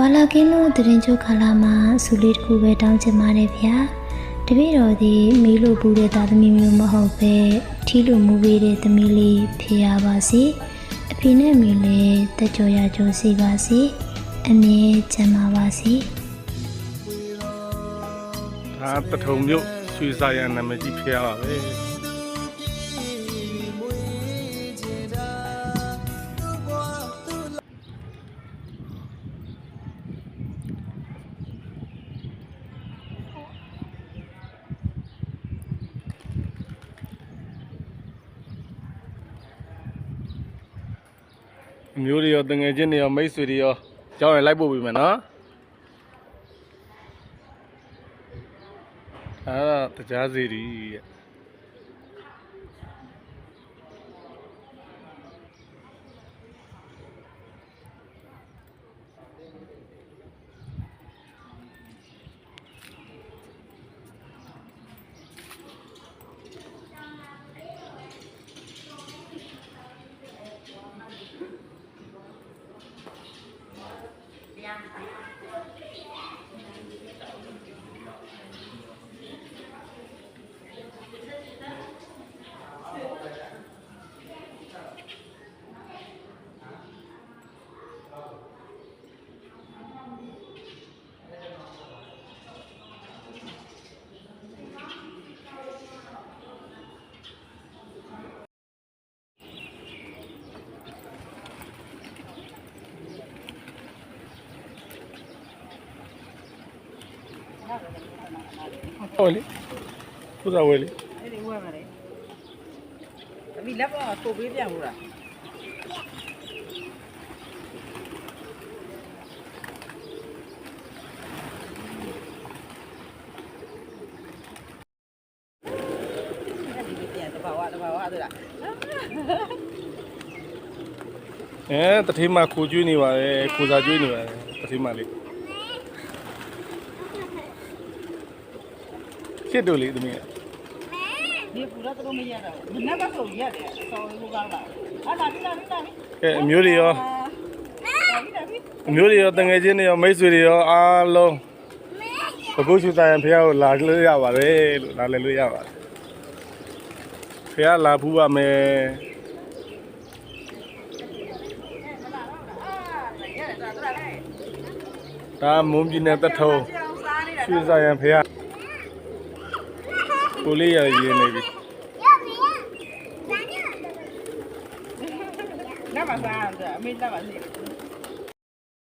ဝါလာကင်းလို့တရင်ချိုခါလာမှာဆူလေးတစ်ခုပဲတောင်းချင်ပါတယ်ဗျာတပည့်တော်ဒီမီးလိုပူတဲ့သားသမီးမျိုးမဟုတ်ပဲထီးလိုမူပေးတဲ့သမီးလေးဖြစ်ရပါစေအဖေနဲ့မီးလေးတက်ကြော်ရကြိုးစီပါစေအမြဲချမ်းသာပါစေဒါတထုံမြို့ရွှေစာရနာမည်ကြီးဖြစ်ရပါပဲမျိုးတွေရောတငယ်ချင်းတွေရောမိတ်ဆွေတွေရောကြောင်းရင်လိုက်ပို့ပေးမယ်နော်အဲ့ဒါတရားစီရီရဲ့ဟုတ်လေခုစားဝဲလေအဲ့ဒီဝဲပါလေအမိလက်ပေါ်ကိုပေးပြန်လို့လားအဲ့ဒီပြန်တဘာဝတို့လားတထေးမခိုးကျွေးနေပါတယ်ခိုးစားကျွေးနေပါတယ်တထေးမလေးဖြစ်တို့လေသမီးဒီပူတော့တော့မရတော့ဘူးနက်ကဆိုရတယ်ဆောင်းလို့ကောင်းလားဟာလာပြီကဲအမျိုးတွေရောအမျိုးတွေရောတငယ်ချင်းတွေရောမိတ်ဆွေတွေရောအားလုံးဘကုတ်ချူတိုင်ဖះကိုလာလို့ရပါတယ်လို့လာလဲလို့ရပါတယ်ဖះလာဖူးပါမယ်ဒါမုံပြည်နယ်တထုံရွှေစာရံဖះကိုလေးရရေးနေပြီနမစားအမေလက်ပါစေ